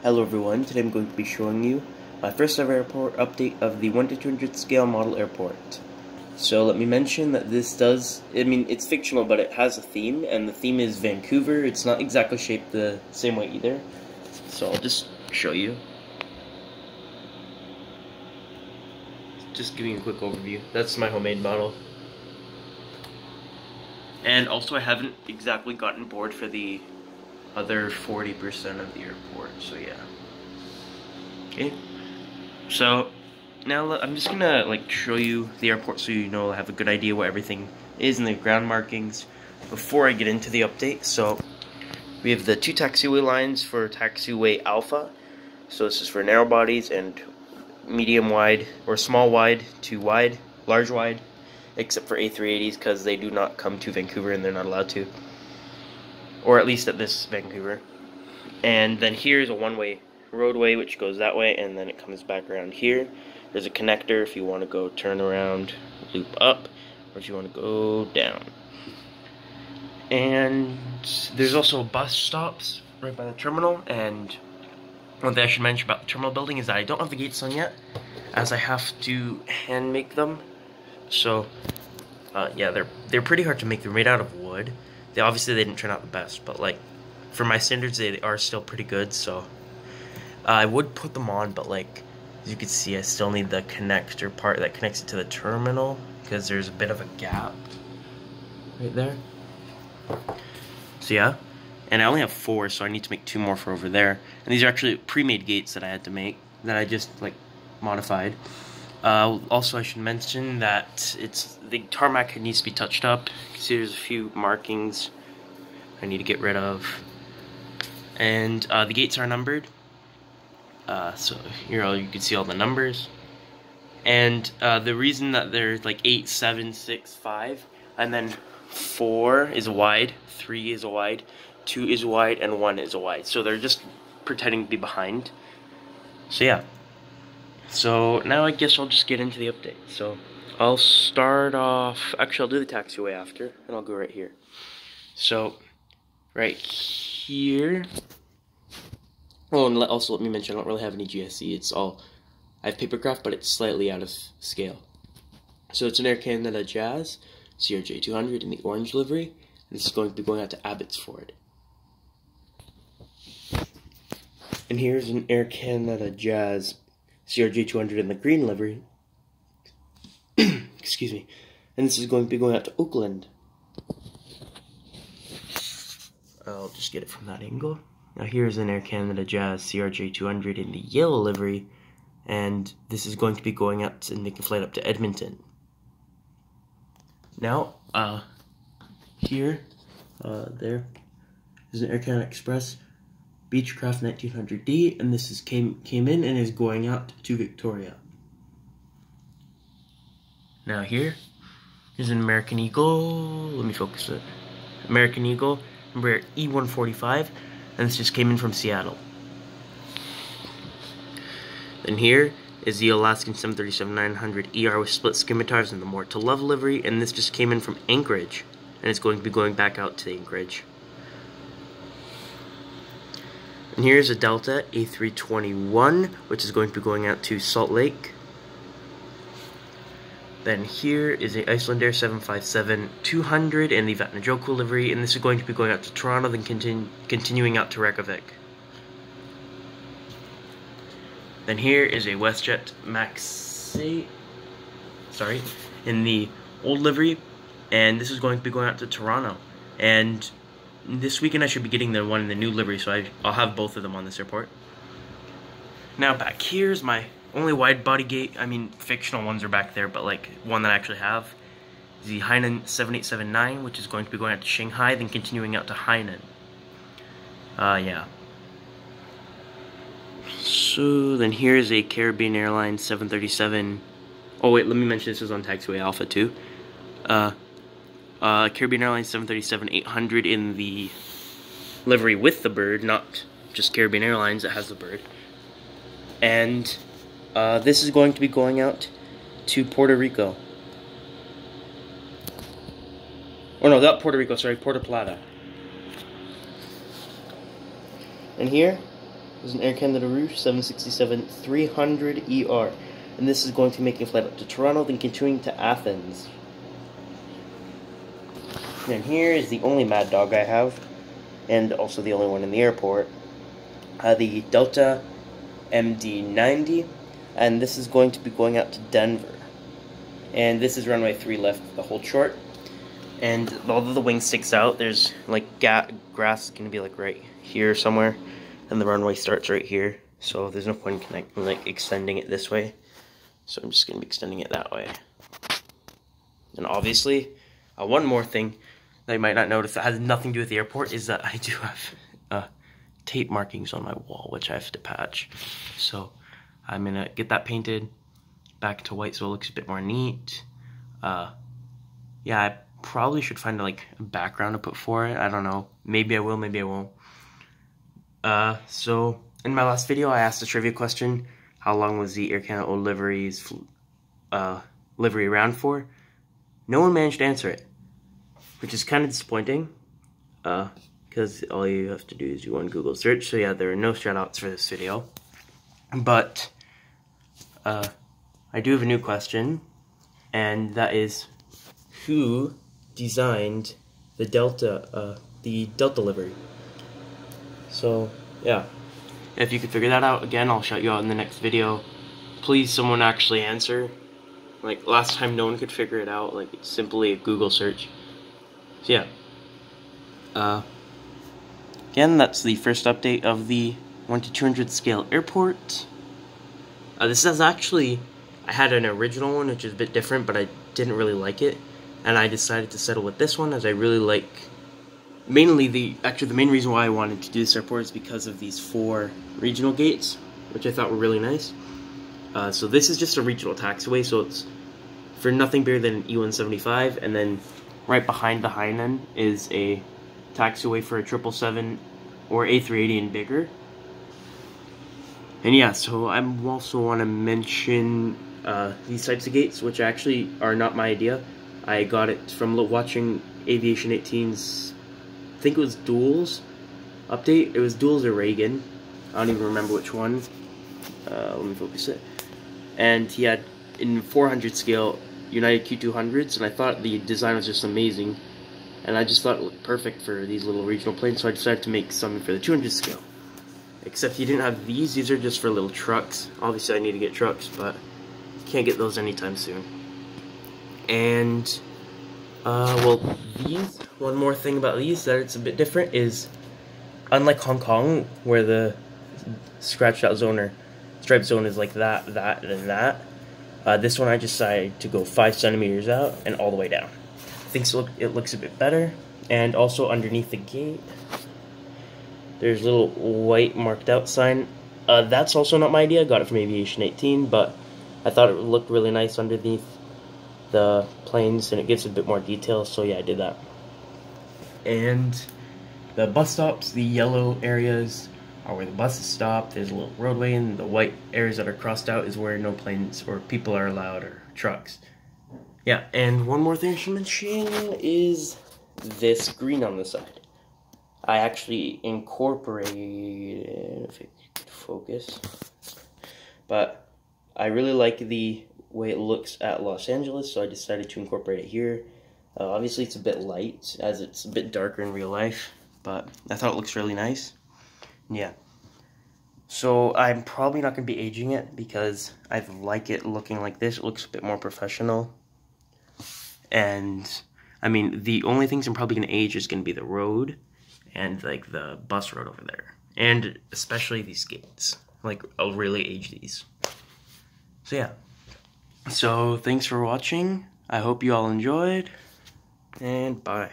Hello everyone, today I'm going to be showing you my first ever airport update of the 1 to 200 scale model airport. So let me mention that this it's fictional, but it has a theme, and the theme is Vancouver. It's not exactly shaped the same way either, so I'll just show you. Just giving you a quick overview. That's my homemade model. And also I haven't exactly gotten board for the other 40% of the airport, so yeah. Okay, so now I'm just gonna show you the airport so you know, have a good idea what everything is and the ground markings before I get into the update. So we have the 2 taxiway lines for taxiway alpha. So this is for narrow bodies and medium wide or small wide to wide, large wide, except for A380s because they do not come to Vancouver and they're not allowed to, or at least at this Vancouver. And then here's a one-way roadway which goes that way, and then it comes back around here. There's a connector if you want to go turn around, loop up, or if you want to go down. And there's also bus stops right by the terminal. And one thing I should mention about the terminal building is that I don't have the gates on yet, as I have to hand make them. So yeah, they're pretty hard to make. They're made out of wood. Obviously they didn't turn out the best, but for my standards they are still pretty good. So I would put them on, but as you can see, I still need the connector part that connects it to the terminal, because there's a bit of a gap right there. So yeah, and I only have 4, so I need to make 2 more for over there. And these are actually pre-made gates that I had to make, that I just modified. Also, I should mention that the tarmac needs to be touched up. You can see there's a few markings I need to get rid of. And the gates are numbered. So here you can see all the numbers. And the reason that they're 8, 7, 6, 5, and then 4 is a wide, 3 is a wide, 2 is wide, and 1 is a wide. So they're just pretending to be behind. So yeah. So now I guess I'll just get into the update. So I'll start off, actually I'll do the taxiway after, and I'll go right here. So right here, oh, and also let me mention I don't really have any GSE. It's all, I have papercraft, but it's slightly out of scale. So it's an Air Canada Jazz CRJ200 in the orange livery, and this is going to be going out to Abbotsford. And here's an Air Canada Jazz CRJ200 in the green livery. Excuse me. And this is going to be going out to Oakland. I'll just get it from that angle. Now here's an Air Canada Jazz CRJ200 in the yellow livery, and this is going to be going out and making a flight up to Edmonton. Now, here, there is an Air Canada Express Beechcraft 1900D, and this came in and is going out to Victoria. Now here is an American Eagle. Let me focus it. American Eagle, number E145, and this just came in from Seattle. Then here is the Alaskan 737-900ER with split scimitars and the More to Love livery, and this just came in from Anchorage, and it's going to be going back out to Anchorage. And here's a Delta A321, which is going to be going out to Salt Lake. Then here is a Icelandair 757-200 in the Vatnajökull livery, and this is going to be going out to Toronto, then continuing out to Reykjavik. Then here is a WestJet Max 8, in the old livery, and this is going to be going out to Toronto. And this weekend I should be getting the one in the new livery, so I'll have both of them on this airport. Now back here's my only wide body gate. I mean, fictional ones are back there, but one that I actually have is the Hainan 7879, which is going to be going out to Shanghai, then continuing out to Hainan. Yeah. So then here's a Caribbean Airlines 737. Oh wait, let me mention this is on taxiway alpha too. Caribbean Airlines 737-800 in the livery with the bird, not just Caribbean Airlines that has the bird. And this is going to be going out to Puerto Rico. Or no, not Puerto Rico, sorry, Puerto Plata. And here is an Air Canada Rouge 767-300ER, and this is going to be making a flight up to Toronto, then continuing to Athens. And here is the only Mad Dog I have, and also the only one in the airport, the Delta MD-90, and this is going to be going out to Denver. And this is runway 3 left, the hold short. And although the wing sticks out, there's like grass is going to be like right here somewhere, and the runway starts right here. So there's no point in like extending it this way. So I'm just going to be extending it that way. And obviously, one more thing that you might not notice that has nothing to do with the airport is that I do have tape markings on my wall, which I have to patch. So I'm going to get that painted back to white so it looks a bit more neat. Yeah, I probably should find like a background to put for it. I don't know. Maybe I will, maybe I won't. So in my last video, I asked a trivia question: how long was the Air Canada Old Livery's livery around for? No one managed to answer it, which is kind of disappointing. Because all you have to do is do one Google search. So yeah, there are no shoutouts for this video. But I do have a new question, and that is, who designed the Delta livery? So yeah, if you could figure that out, again, I'll shout you out in the next video. Please, someone actually answer. Like last time, no one could figure it out. Like it's simply a Google search. So yeah. Again, that's the first update of the 1:200 scale airport. This is actually, I had an original one which is a bit different, but I didn't really like it, and I decided to settle with this one as I really like. Mainly the main reason why I wanted to do this airport is because of these 4 regional gates, which I thought were really nice. So this is just a regional taxiway, so it's for nothing bigger than an E175, and then right behind the Hainan is a taxiway for a 777 or A380 and bigger. And yeah, so I also want to mention these types of gates, which actually are not my idea. I got it from watching Aviation 18's, I think it was Duels update. It was Duels or Reagan. I don't even remember which one. Let me focus it. And he had, in 400 scale, United Q200s, and I thought the design was just amazing. And I just thought it looked perfect for these little regional planes, so I decided to make some for the 200 scale. Except he didn't have these. These are just for little trucks. Obviously I need to get trucks, but can't get those anytime soon. And well, these, one more thing about these that it's a bit different is, unlike Hong Kong, where the scratched out zone or striped zone is like that, and that, this one I decided to go 5 centimeters out and all the way down. I think so, it looks a bit better. And also underneath the gate, there's a little white marked out sign. That's also not my idea. I got it from Aviation 18, but I thought it looked really nice underneath the planes, and it gives a bit more detail, so yeah, I did that. And the bus stops, the yellow areas are where the buses stop. There's a little roadway, and the white areas that are crossed out is where no planes or people are allowed, or trucks. Yeah, and one more thing I should mention is this green on the side. I actually incorporated, if it could focus, but I really like the way it looks at Los Angeles, so I decided to incorporate it here. Obviously it's a bit light, as it's a bit darker in real life, but I thought it looks really nice. Yeah. So I'm probably not going to be aging it, because I like it looking like this. It looks a bit more professional. And, I mean, the only things I'm probably going to age is going to be the road, and like the bus road over there, and especially these gates. Like, I'll really age these. So yeah, so thanks for watching. I hope you all enjoyed, and bye.